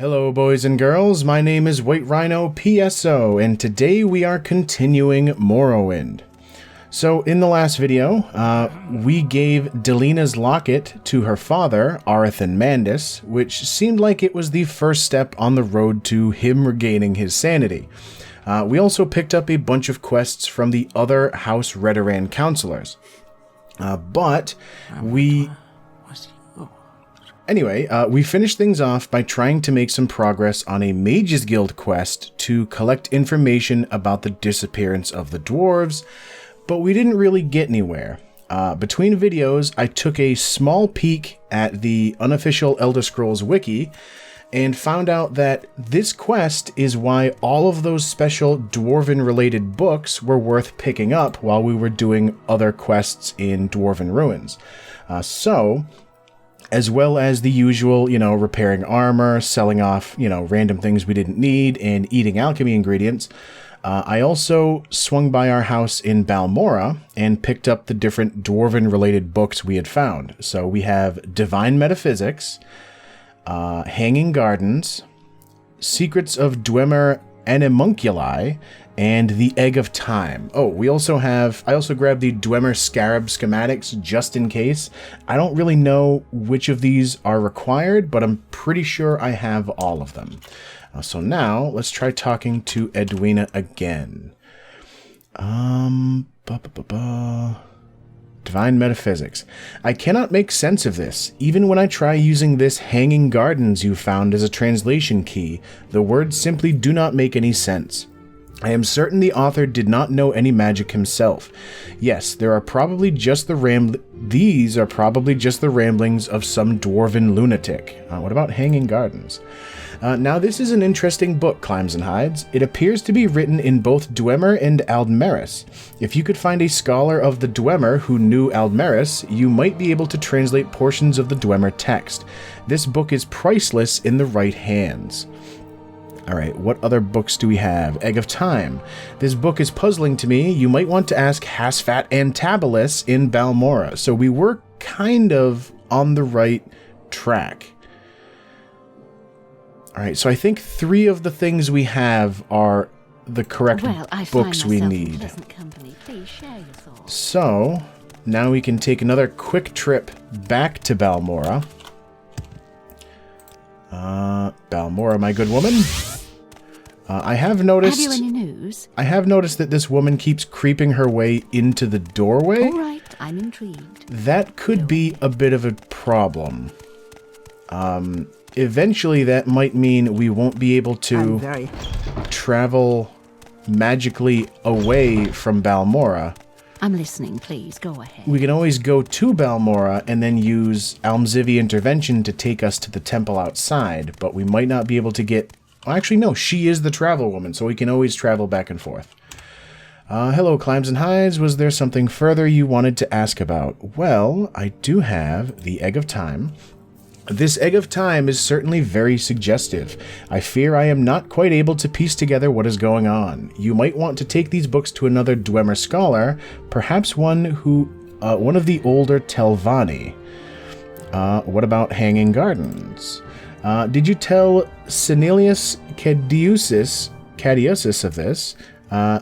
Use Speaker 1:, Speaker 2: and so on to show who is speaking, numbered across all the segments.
Speaker 1: Hello boys and girls, my name is White Rhino PSO, and today we are continuing Morrowind. So in the last video, we gave Delina's locket to her father, Arathan Mandus, which seemed like it was the first step on the road to him regaining his sanity. We also picked up a bunch of quests from the other House Redoran counselors. Anyway, we finished things off by trying to make some progress on a Mages Guild quest to collect information about the disappearance of the Dwarves, but we didn't really get anywhere. Between videos, I took a small peek at the unofficial Elder Scrolls wiki and found out that this quest is why all of those special Dwarven-related books were worth picking up while we were doing other quests in Dwarven Ruins. As well as the usual, repairing armor, selling off, random things we didn't need, and eating alchemy ingredients, I also swung by our house in Balmora and picked up the different Dwarven-related books we had found. So we have Divine Metaphysics, Hanging Gardens, Secrets of Dwemer Animunculi, and the Egg of Time. Oh, I also grabbed the Dwemer Scarab schematics just in case. I don't really know which of these are required, but I'm pretty sure I have all of them. So now, let's try talking to Edwina again. Divine Metaphysics. I cannot make sense of this. Even when I try using this Hanging Gardens you found as a translation key, the words simply do not make any sense. I am certain the author did not know any magic himself. Yes, these are probably just the ramblings of some dwarven lunatic. What about Hanging Gardens? Now this is an interesting book, Climbs and Hides. It appears to be written in both Dwemer and Aldmeris. If you could find a scholar of the Dwemer who knew Aldmeris, you might be able to translate portions of the Dwemer text. This book is priceless in the right hands. Alright, what other books do we have? Egg of Time. This book is puzzling to me. You might want to ask Hasfat and Tabilis in Balmora. So we were kind of on the right track. Alright, so I think 3 of the things we have are the correct books we need. So, now we can take another quick trip back to Balmora. Balmora, my good woman. I have noticed...
Speaker 2: Have you any news?
Speaker 1: I have noticed that this woman keeps creeping her way into the doorway.
Speaker 2: All right, I'm intrigued.
Speaker 1: That could be a bit of a problem. Eventually that might mean we won't be able to travel magically away from Balmora.
Speaker 2: I'm listening, please, go ahead.
Speaker 1: We can always go to Balmora and then use Almzivi intervention to take us to the temple outside, but we might not be able to get... Well, actually, no, she is the travel woman, so we can always travel back and forth. Hello, Climbs and Hides. Was there something further you wanted to ask about? Well, I do have the Egg of Time. This Egg of Time is certainly very suggestive. I fear I am not quite able to piece together what is going on. You might want to take these books to another Dwemer scholar, perhaps one of the older Telvanni. What about Hanging Gardens? Did you tell Senilius Cadiosus of this?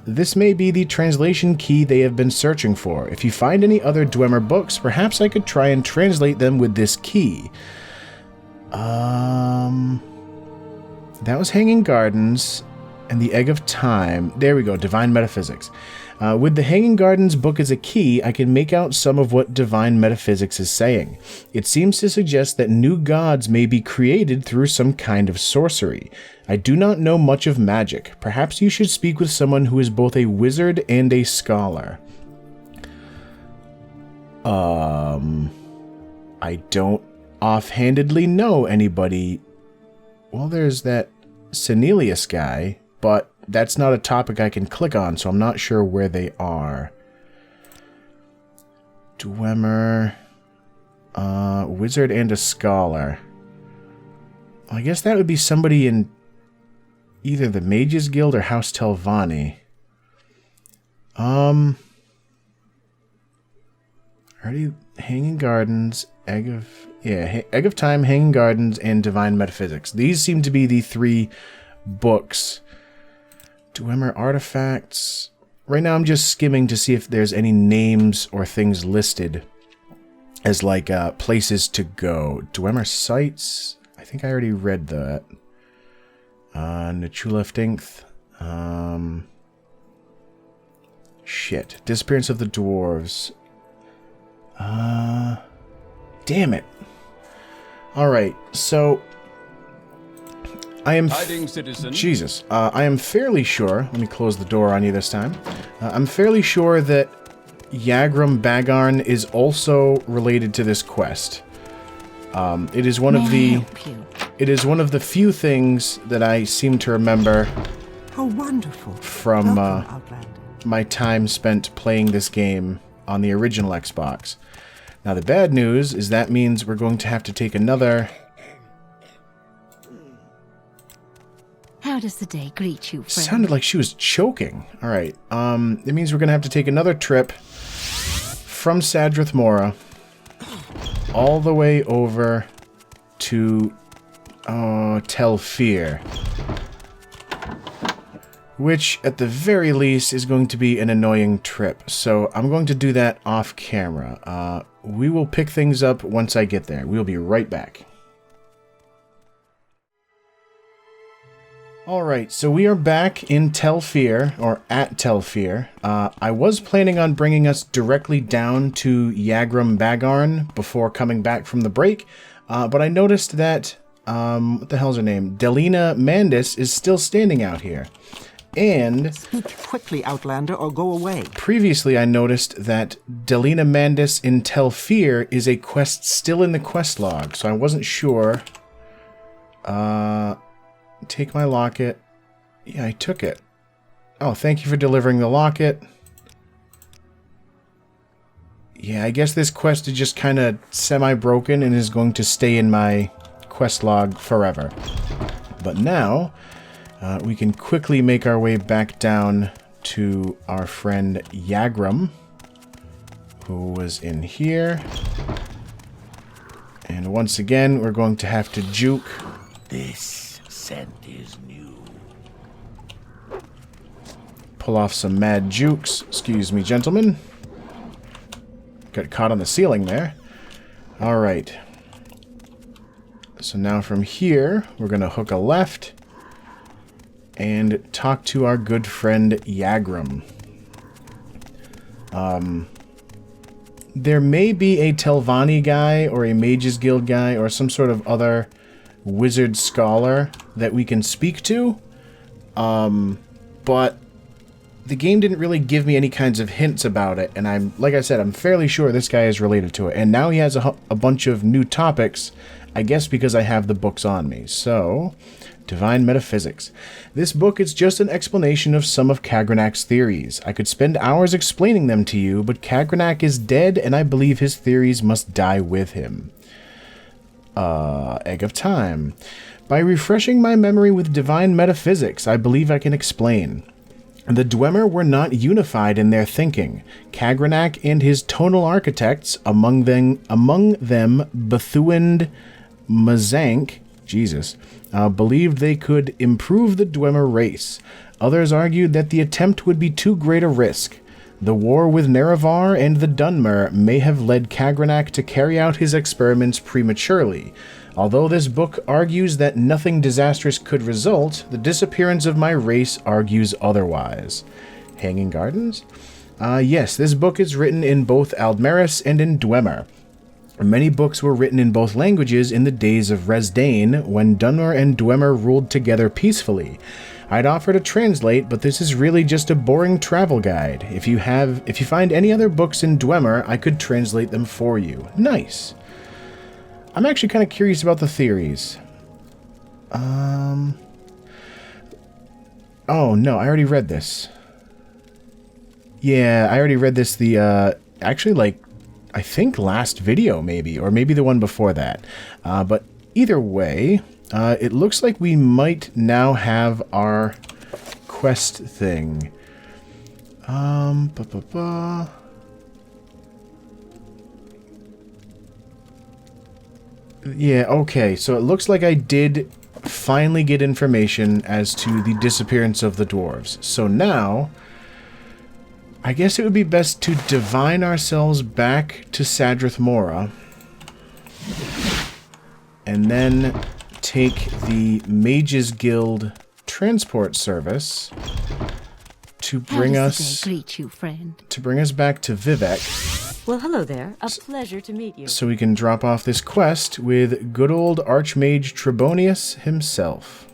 Speaker 1: This may be the translation key they have been searching for. If you find any other Dwemer books, perhaps I could try and translate them with this key. That was Hanging Gardens and the Egg of Time. There we go, Divine Metaphysics. With the Hanging Gardens book as a key, I can make out some of what Divine Metaphysics is saying. It seems to suggest that new gods may be created through some kind of sorcery. I do not know much of magic. Perhaps you should speak with someone who is both a wizard and a scholar. I don't offhandedly know anybody. Well, there's that Senilius guy, but that's not a topic I can click on, so I'm not sure where they are. Dwemer, wizard and a scholar. I guess that would be somebody in either the Mages Guild or House Telvanni. Already Hanging Gardens, Egg of Yeah, Egg of Time, Hanging Gardens, and Divine Metaphysics. These seem to be the 3 books. Dwemer artifacts. Right now I'm just skimming to see if there's any names or things listed as like places to go. Dwemer sites. I think I already read that. Nachuleftingth. Shit. Disappearance of the Dwarves. Damn it. Alright, so I am Jesus. I am fairly sure, let me close the door on you this time. I'm fairly sure that Yagrum Bagarn is also related to this quest. It is one of the few things that I seem to remember.
Speaker 3: How wonderful.
Speaker 1: From my time spent playing this game on the original Xbox. Now the bad news is that means we're going to have to take another...
Speaker 2: How does the day greet you, friend?
Speaker 1: Sounded like she was choking. Alright, it means we're going to have to take another trip from Sadrith Mora all the way over to Telfir. Which, at the very least, is going to be an annoying trip. So I'm going to do that off camera. We will pick things up once I get there. We'll be right back. Alright, so we are back in Telfir, or at Telfir. I was planning on bringing us directly down to Yagrum Bagarn before coming back from the break, but I noticed that, what the hell's her name? Delina Mandis is still standing out here. And
Speaker 3: speak quickly, Outlander, or go away.
Speaker 1: Previously, I noticed that Delina Mandis in Telfir is a quest still in the quest log, so I wasn't sure. Take my locket. Yeah, I took it. Oh, thank you for delivering the locket. Yeah, I guess this quest is just kind of semi-broken and is going to stay in my quest log forever. But now... we can quickly make our way back down to our friend Yagrum, who was in here. And once again, we're going to have to juke.
Speaker 4: This scent is new.
Speaker 1: Pull off some mad jukes. Excuse me, gentlemen. Got caught on the ceiling there. Alright. So now from here, we're going to hook a left and talk to our good friend Yagrum. There may be a Telvanni guy or a Mages Guild guy or some sort of other wizard scholar that we can speak to, but the game didn't really give me any kinds of hints about it, and like I said, I'm fairly sure this guy is related to it. And now he has a bunch of new topics, I guess because I have the books on me. So... Divine Metaphysics. This book is just an explanation of some of Kagrenac's theories. I could spend hours explaining them to you, but Kagrenac is dead, and I believe his theories must die with him. Egg of Time. By refreshing my memory with Divine Metaphysics, I believe I can explain. The Dwemer were not unified in their thinking. Kagrenac and his tonal architects, among them Bethuend Mazank, Jesus, believed they could improve the Dwemer race. Others argued that the attempt would be too great a risk. The war with Nerevar and the Dunmer may have led Kagrenac to carry out his experiments prematurely. Although this book argues that nothing disastrous could result, the disappearance of my race argues otherwise. Hanging Gardens? Yes, this book is written in both Aldmeris and in Dwemer. Many books were written in both languages in the days of Resdain, when Dunmer and Dwemer ruled together peacefully. I'd offer to translate, but this is really just a boring travel guide. If you find any other books in Dwemer, I could translate them for you. Nice. I'm actually kind of curious about the theories. Oh, no, I already read this. Yeah, I already read this actually, like, I think last video, maybe, or maybe the one before that. But either way, it looks like we might now have our quest thing. Yeah, okay, so it looks like I did finally get information as to the disappearance of the dwarves. So now, I guess it would be best to divine ourselves back to Sadrith Mora, and then take the Mages Guild transport service to bring
Speaker 2: How
Speaker 1: us
Speaker 2: does the day greet you, friend?
Speaker 1: to bring us back to Vivek,
Speaker 5: Well, hello there. A pleasure to meet you.
Speaker 1: so we can drop off this quest with good old Archmage Trebonius himself.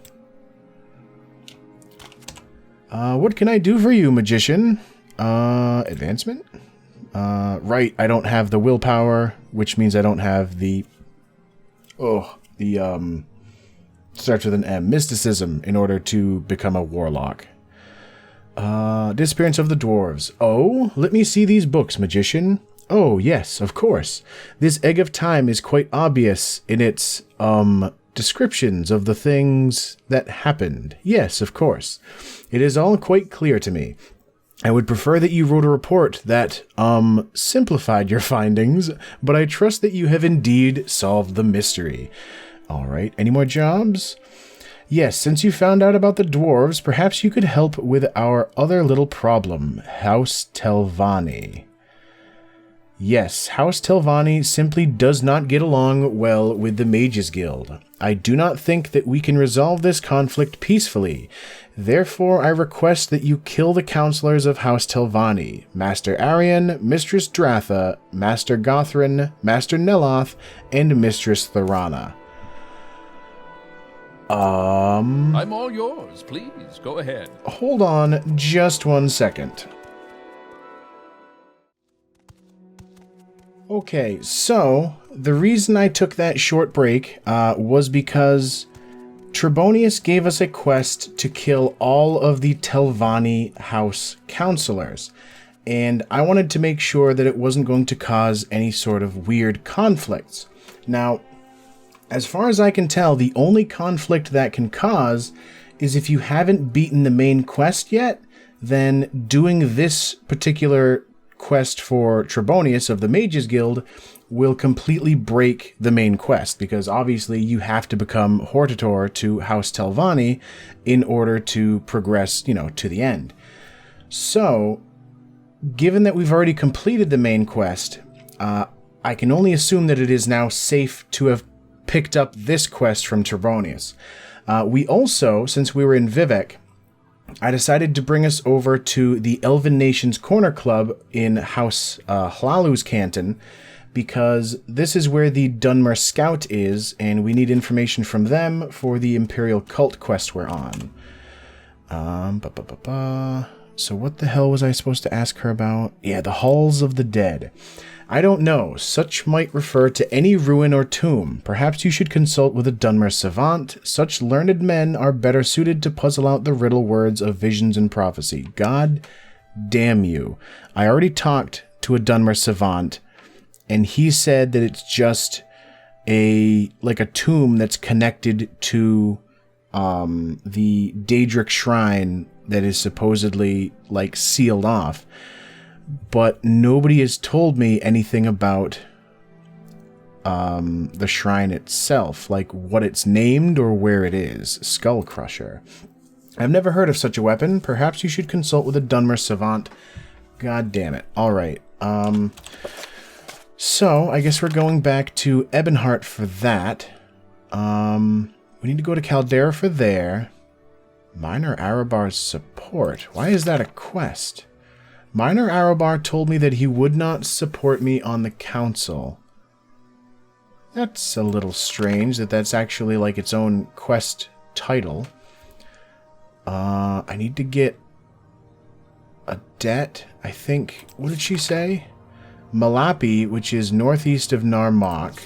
Speaker 1: What can I do for you, magician? Advancement? Right, I don't have the willpower, which means I don't have the... starts with an M. Mysticism in order to become a warlock. Disappearance of the dwarves. Oh, let me see these books, magician. Oh, yes, of course. This Egg of Time is quite obvious in its, descriptions of the things that happened. Yes, of course. It is all quite clear to me. I would prefer that you wrote a report that, simplified your findings, but I trust that you have indeed solved the mystery. Alright, any more jobs? Yes, since you found out about the dwarves, perhaps you could help with our other little problem, House Telvanni. Yes, House Telvanni simply does not get along well with the Mages Guild. I do not think that we can resolve this conflict peacefully. Therefore, I request that you kill the counselors of House Telvanni, Master Arian, Mistress Dratha, Master Gothrin, Master Neloth, and Mistress Thorana.
Speaker 6: I'm all yours. Please, go ahead.
Speaker 1: Hold on just 1 second. Okay, so the reason I took that short break was because Trebonius gave us a quest to kill all of the Telvanni house counselors, and I wanted to make sure that it wasn't going to cause any sort of weird conflicts. Now, as far as I can tell, the only conflict that can cause is if you haven't beaten the main quest yet, then doing this particular quest for Trebonius of the Mages Guild will completely break the main quest, because obviously you have to become Hortator to House Telvanni in order to progress, to the end. So, given that we've already completed the main quest, I can only assume that it is now safe to have picked up this quest from Trebonius. We also, since we were in Vivek, I decided to bring us over to the Elven Nations Corner Club in House Hlalu's Canton, because this is where the Dunmer Scout is, and we need information from them for the Imperial Cult quest we're on. So what the hell was I supposed to ask her about? Yeah, the Halls of the Dead. I don't know. Such might refer to any ruin or tomb. Perhaps you should consult with a Dunmer savant. Such learned men are better suited to puzzle out the riddle words of visions and prophecy. God damn you. I already talked to a Dunmer savant, and he said that it's just a tomb that's connected to the Daedric shrine that is supposedly sealed off. But nobody has told me anything about the shrine itself, like what it's named or where it is. Skull Crusher. I've never heard of such a weapon. Perhaps you should consult with a Dunmer savant. God damn it. Alright. So, I guess we're going back to Ebonheart for that. We need to go to Caldera for there. Minor Arabar's support. Why is that a quest? Minor Arabar told me that he would not support me on the council. That's a little strange that that's actually its own quest title. I need to get a debt, I think. What did she say? Malapi, which is northeast of Narmak.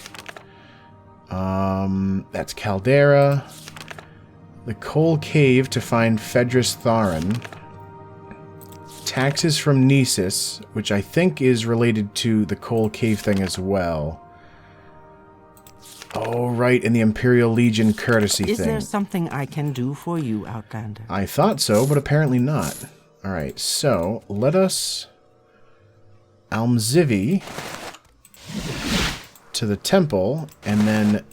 Speaker 1: That's Caldera. The Coal Cave to find Fedris Tharan. Taxes from Nesis, which I think is related to the Coal Cave thing as well. Oh, right, in the Imperial Legion courtesy thing.
Speaker 3: Is there something I can do for you, Outlander?
Speaker 1: I thought so, but apparently not. Alright, so let us... Almzivi. to the temple, and then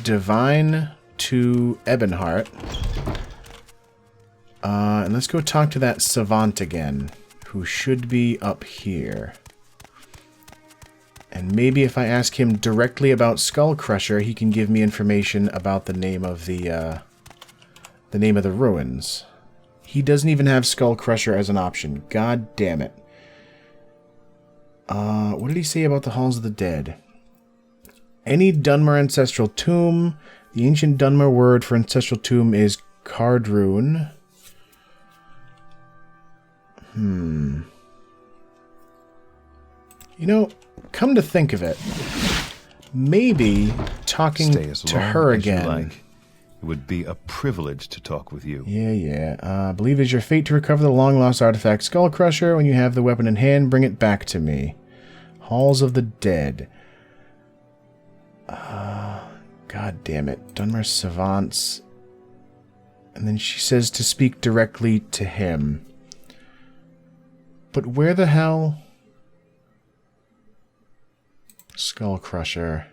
Speaker 1: divine to Ebonheart. And let's go talk to that savant again, who should be up here. And maybe if I ask him directly about Skull Crusher, he can give me information about the name of the ruins. He doesn't even have Skull Crusher as an option. God damn it. What did he say about the Halls of the Dead? Any Dunmer ancestral tomb. The ancient Dunmer word for ancestral tomb is Cardrune. You know, come to think of it, maybe talking to her again.
Speaker 7: It would be a privilege to talk with you.
Speaker 1: Yeah. I believe it is your fate to recover the long-lost artifact Skull Crusher. When you have the weapon in hand, bring it back to me. Halls of the Dead. God damn it. Dunmer Savants. And then she says to speak directly to him. But where the hell... Skull Crusher.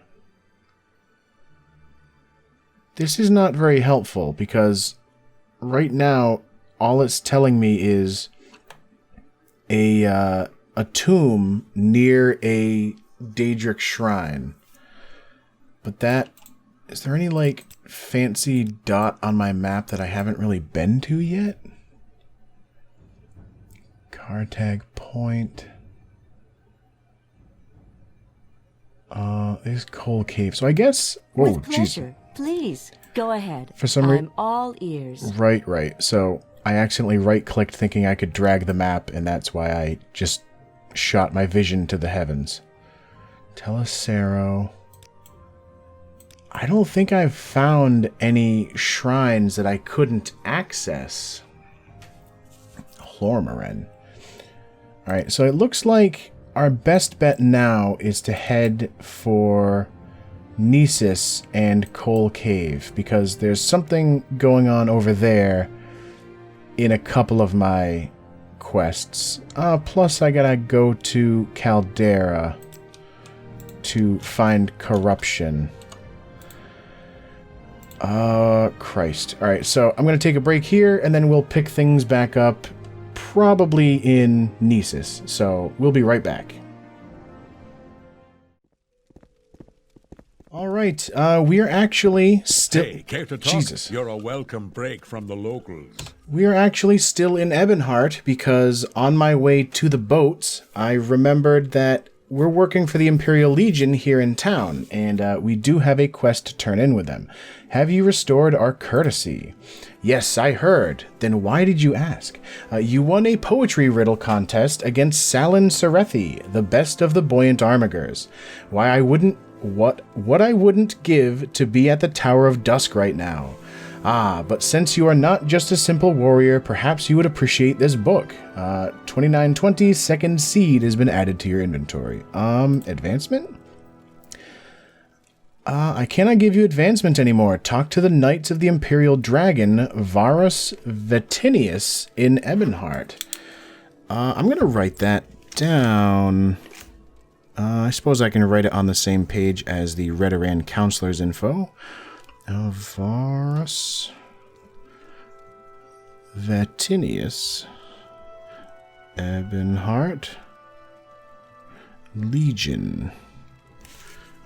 Speaker 1: This is not very helpful, because right now, all it's telling me is a tomb near a daedric shrine. But that... Is there any, like, fancy dot on my map that I haven't really been to yet? Cartag Point... There's Coal Cave. So I guess... Whoa,
Speaker 5: With pleasure. Please, go ahead.
Speaker 1: For some reason...
Speaker 5: I'm all ears.
Speaker 1: Right. So I accidentally right-clicked thinking I could drag the map, and that's why I just shot my vision to the heavens. Telecero. I don't think I've found any shrines that I couldn't access. Hlormaren. Alright, so it looks like our best bet now is to head for Nesis and Coal Cave, because there's something going on over there in a couple of my quests. Plus I gotta go to Caldera to find corruption. Christ. Alright, so I'm gonna take a break here, and then we'll pick things back up probably in Nesis. So we'll be right back. Alright, we are actually still...
Speaker 8: Hey, care to talk?
Speaker 1: Jesus.
Speaker 8: You're a welcome break from the locals.
Speaker 1: We are actually still in Ebonheart, because on my way to the boats, I remembered that we're working for the Imperial Legion here in town, and we do have a quest to turn in with them. Have you restored our courtesy? Yes, I heard. Then why did you ask? You won a poetry riddle contest against Salin Serethi, the best of the buoyant armigers. Why I wouldn't... What I wouldn't give to be at the Tower of Dusk right now. But since you are not just a simple warrior, perhaps you would appreciate this book. 2920 Second Seed has been added to your inventory. Advancement? I cannot give you advancement anymore. Talk to the Knights of the Imperial Dragon, Varus Vetinius in Ebonheart. I'm going to write that down. I suppose I can write it on the same page as the Redoran Counselor's info. Varus Vetinius Ebonheart Legion.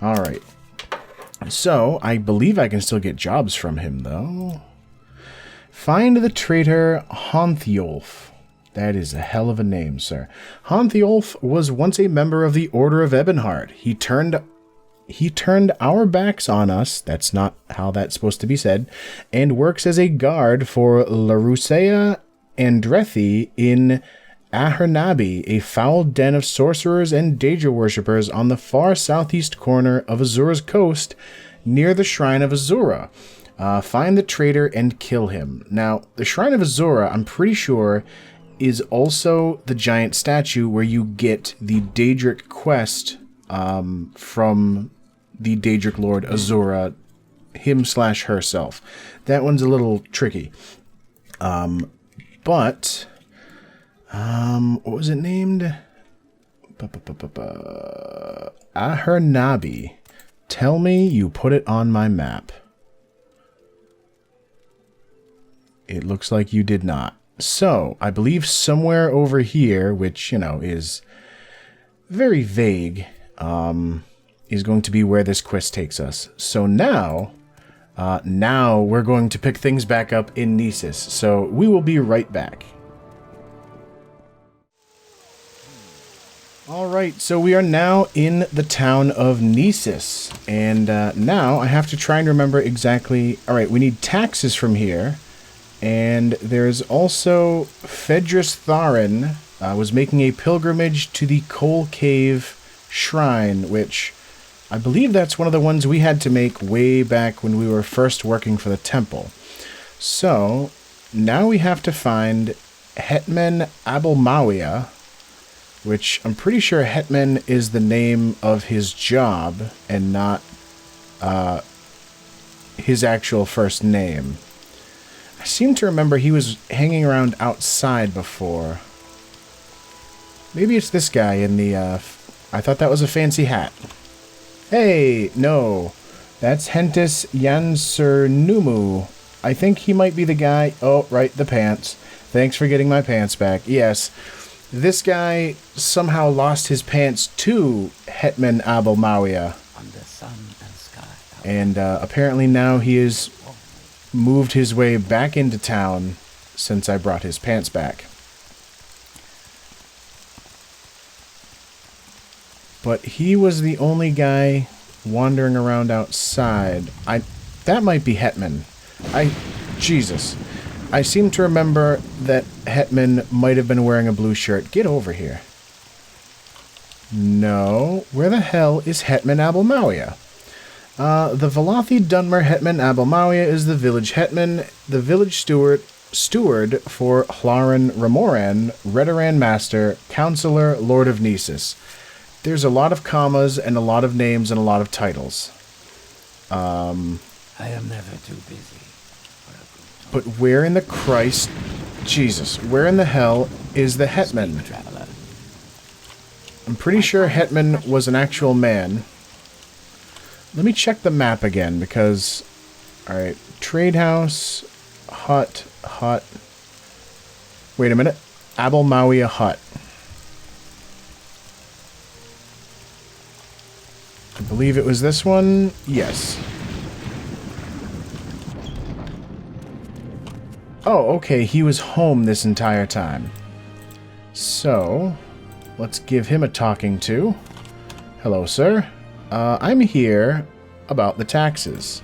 Speaker 1: Alright. So, I believe I can still get jobs from him, though. Find the traitor Honthiolf. That is a hell of a name, sir. Honthiolf was once a member of the Order of Ebonheart. He turned our backs on us, that's not how that's supposed to be said, and works as a guard for Larusea Andrethi in Ahernabi, a foul den of sorcerers and Daedra worshippers on the far southeast corner of Azura's coast, near the Shrine of Azura. Find the traitor and kill him. Now, the Shrine of Azura, I'm pretty sure, is also the giant statue where you get the Daedric quest from the Daedric Lord Azura, him/herself. That one's a little tricky. But what was it named? Ahernabi. Tell me you put it on my map. It looks like you did not. So, I believe somewhere over here, which, you know, is very vague, is going to be where this quest takes us. So now we're going to pick things back up in Nisus. So we will be right back. Alright, so we are now in the town of Nisus. And now I have to try and remember exactly... Alright, we need taxes from here. And there's also Fedris Tharin was making a pilgrimage to the Coal Cave Shrine, which I believe that's one of the ones we had to make way back when we were first working for the temple. So, now we have to find Hetman Abelmawia, which I'm pretty sure Hetman is the name of his job and not his actual first name. I seem to remember he was hanging around outside before. Maybe it's this guy in the, I thought that was a fancy hat. Hey, no. That's Hentis Yansurnumu. I think he might be the guy... Oh, right, the pants. Thanks for getting my pants back. Yes, this guy somehow lost his pants to Hetman Abelmawia.
Speaker 4: Under sun and sky.
Speaker 1: And apparently now he has moved his way back into town since I brought his pants back. But he was the only guy wandering around outside. That might be Hetman. Jesus. I seem to remember that Hetman might have been wearing a blue shirt. Get over here. No. Where the hell is Hetman Abelmawia? The Velothi Dunmer Hetman Abelmawia is the village hetman, the village steward for Hlaran Ramoran, Redoran Master, Counselor, Lord of Nisus. There's a lot of commas and a lot of names and a lot of titles.
Speaker 4: I am never too busy.
Speaker 1: But where in the Christ... Jesus, where in the hell is the Hetman? I'm pretty sure Hetman was an actual man. Let me check the map again, because... Alright, trade house, hut. Wait a minute. Abelmawia hut. I believe it was this one. Yes. Oh, okay, he was home this entire time. So, let's give him a talking to. Hello, sir. I'm here about the taxes.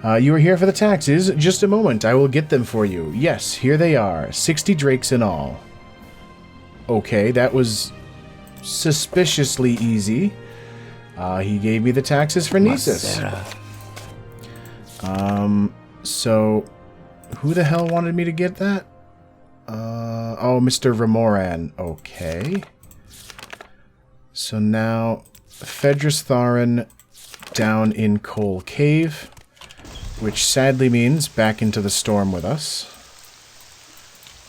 Speaker 1: You are here for the taxes? Just a moment, I will get them for you. Yes, here they are. 60 drakes in all. Okay, that was suspiciously easy. He gave me the taxes for Nisus. So, who the hell wanted me to get that? Oh, Mr. Ramoran. Okay. So now, Fedris Tharin down in Coal Cave, which sadly means back into the storm with us.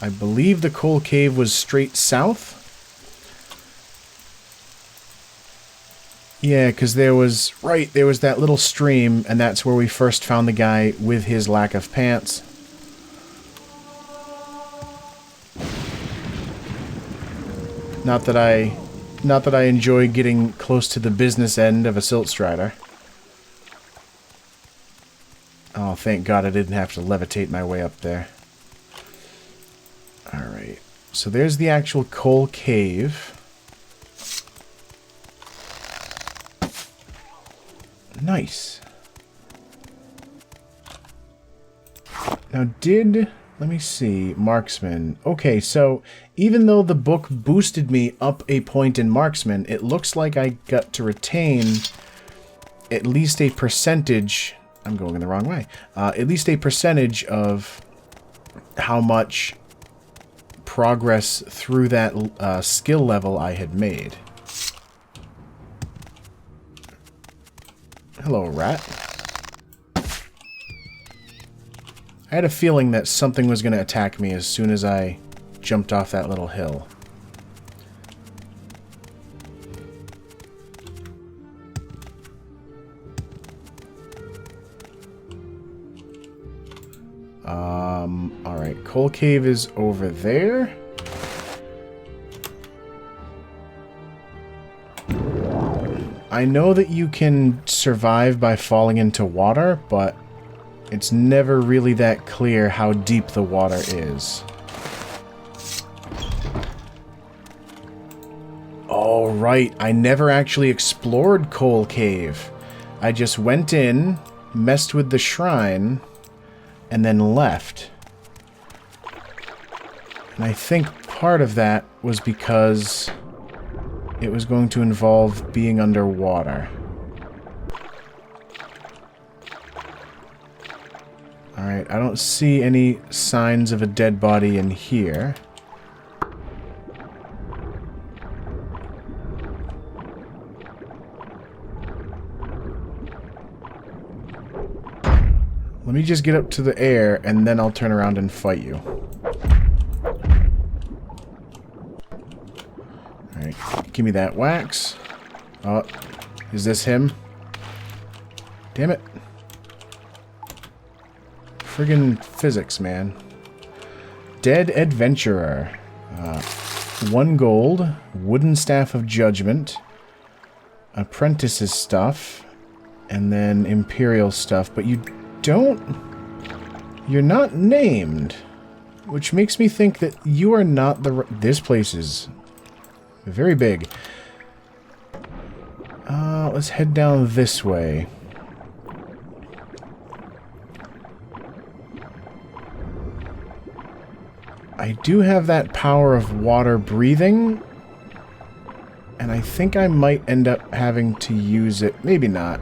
Speaker 1: I believe the Coal Cave was straight south. Yeah, because there was that little stream, and that's where we first found the guy with his lack of pants. Not that I enjoy getting close to the business end of a Silt Strider. Oh, thank God I didn't have to levitate my way up there. Alright, so there's the actual Coal Cave. Nice. Now let me see, Marksman. Okay, so even though the book boosted me up a point in Marksman, it looks like I got to retain at least a percentage, I'm going in the wrong way, at least a percentage of how much progress through that skill level I had made. Hello, rat. I had a feeling that something was going to attack me as soon as I jumped off that little hill. Alright, Coal Cave is over there. I know that you can survive by falling into water, but it's never really that clear how deep the water is. Oh, right. I never actually explored Coal Cave. I just went in, messed with the shrine, and then left. And I think part of that was because it was going to involve being underwater. Alright, I don't see any signs of a dead body in here. Let me just get up to the air, and then I'll turn around and fight you. Alright, give me that wax. Oh, is this him? Damn it. Friggin' physics, man. Dead Adventurer. 1 gold. Wooden Staff of Judgment. Apprentice's stuff. And then Imperial stuff. But you don't... You're not named. Which makes me think that you are not the... This place is very big. Let's head down this way. I do have that power of water breathing, and I think I might end up having to use it. Maybe not.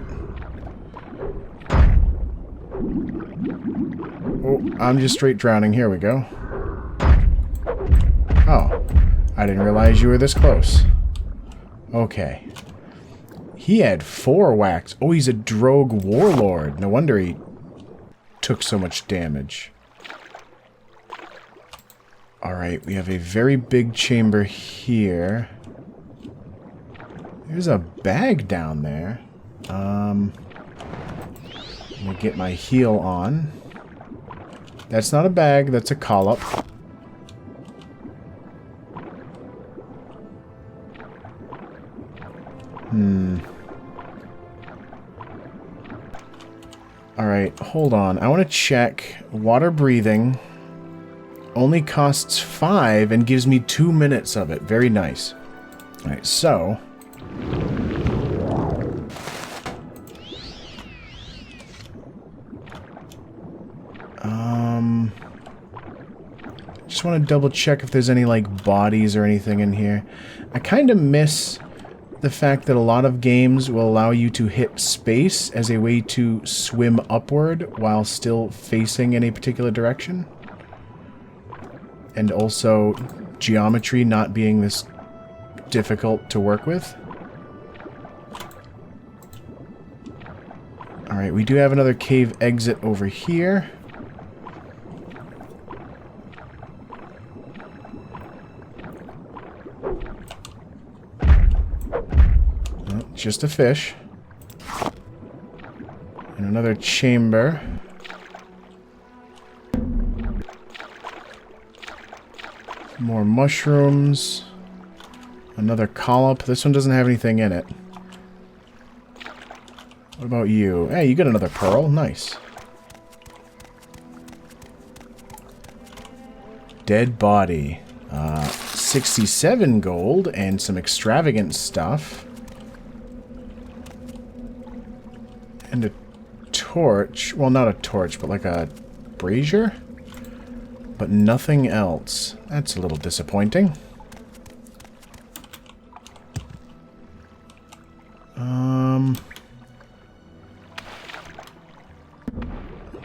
Speaker 1: Oh, I'm just straight drowning. Here we go. Oh, I didn't realize you were this close. Okay. He had 4 wax. Oh, he's a Drogue warlord. No wonder he took so much damage. Alright, we have a very big chamber here. There's a bag down there. I'm gonna get my heal on. That's not a bag, that's a collop. Alright, hold on. I want to check. Water breathing only costs 5 and gives me 2 minutes of it. Very nice. Alright, so... just want to double check if there's any, like, bodies or anything in here. I kind of miss the fact that a lot of games will allow you to hit space as a way to swim upward while still facing in a particular direction. And also, geometry not being this difficult to work with. Alright, we do have another cave exit over here. Oh, just a fish. And another chamber. More mushrooms. Another collop. This one doesn't have anything in it. What about you? Hey, you got another pearl. Nice. Dead body. 67 gold and some extravagant stuff. And a torch. Well, not a torch, but like a brazier. But nothing else. That's a little disappointing.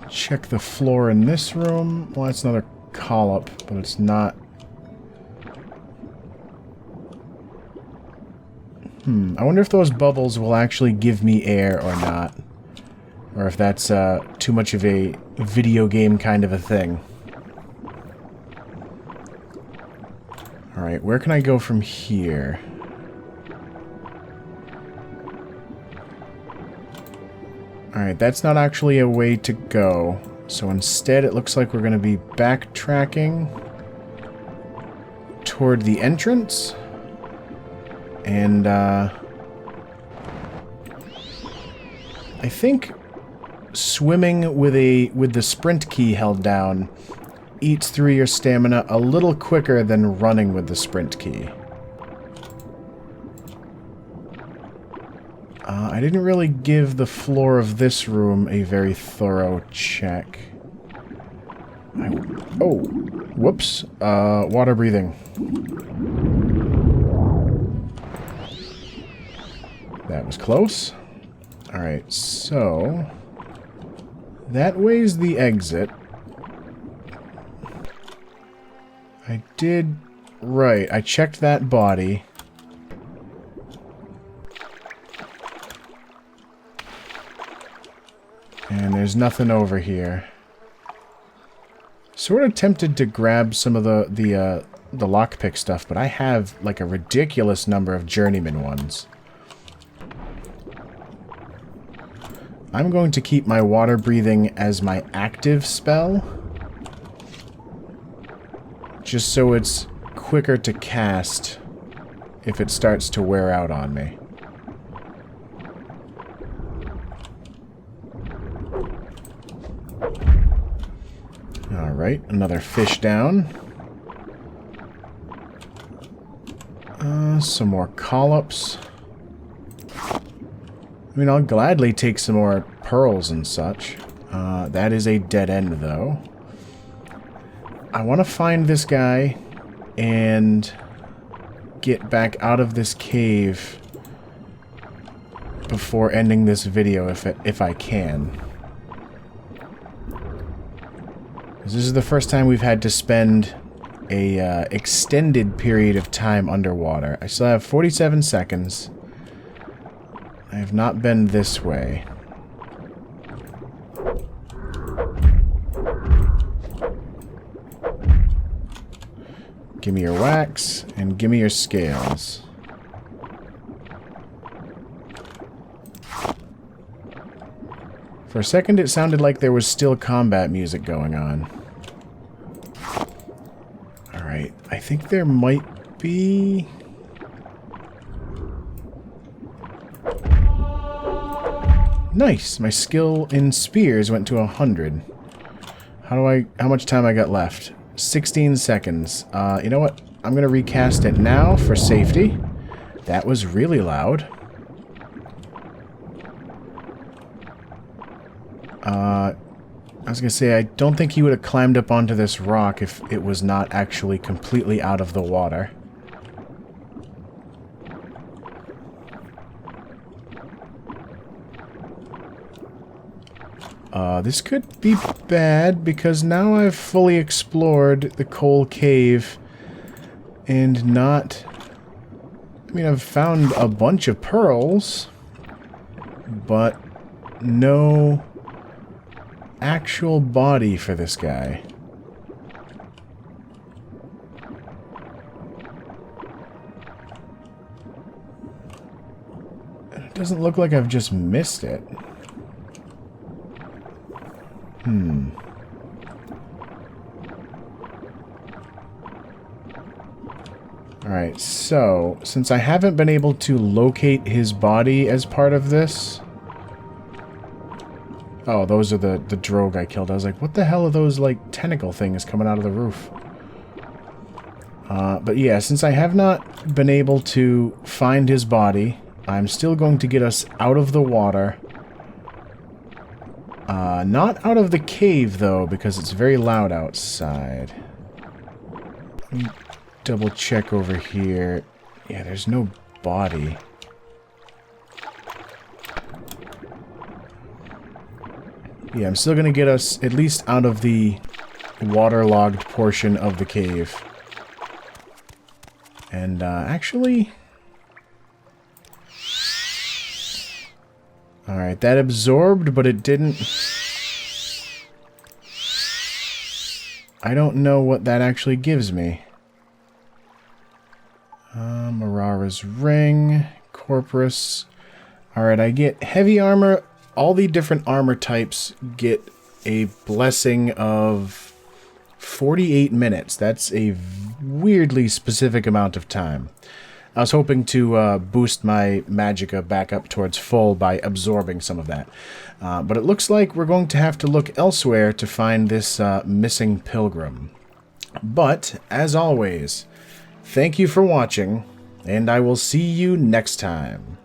Speaker 1: Check the floor in this room. Well, that's another collop, but it's not... I wonder if those bubbles will actually give me air or not. Or if that's too much of a video game kind of a thing. Alright, where can I go from here? Alright, that's not actually a way to go. So instead, it looks like we're going to be backtracking toward the entrance. And, I think swimming with the sprint key held down eats through your stamina a little quicker than running with the sprint key. I didn't really give the floor of this room a very thorough check. Oh, whoops. Water breathing. That was close. Alright, so that way's the exit. I did... Right, I checked that body. And there's nothing over here. Sort of tempted to grab some of the lockpick stuff, but I have like a ridiculous number of journeyman ones. I'm going to keep my water breathing as my active spell, just so it's quicker to cast if it starts to wear out on me. Alright, another fish down. Some more collops. I mean, I'll gladly take some more pearls and such. That is a dead end, though. I want to find this guy and get back out of this cave before ending this video if I can. This is the first time we've had to spend a extended period of time underwater. I still have 47 seconds. I have not been this way. Give me your wax, and give me your scales. For a second, it sounded like there was still combat music going on. Alright, I think there might be... Nice! My skill in spears went to 100. How much time I got left? 16 seconds. You know what? I'm gonna recast it now for safety. That was really loud. I was gonna say, I don't think he would have climbed up onto this rock if it was not actually completely out of the water. This could be bad, because now I've fully explored the coal cave and not... I mean, I've found a bunch of pearls, but no actual body for this guy. It doesn't look like I've just missed it. Alright, so, since I haven't been able to locate his body as part of this... Oh, those are the drogue I killed. I was like, what the hell are those, like, tentacle things coming out of the roof? But yeah, since I have not been able to find his body, I'm still going to get us out of the water. Not out of the cave, though, because it's very loud outside. Let me double check over here. Yeah, there's no body. Yeah, I'm still gonna get us at least out of the waterlogged portion of the cave. And, actually... Alright, that absorbed, but it didn't... I don't know what that actually gives me. Marara's ring, Corpus. Alright, I get heavy armor. All the different armor types get a blessing of 48 minutes. That's a weirdly specific amount of time. I was hoping to boost my magicka back up towards full by absorbing some of that. But it looks like we're going to have to look elsewhere to find this missing pilgrim. But, as always, thank you for watching, and I will see you next time.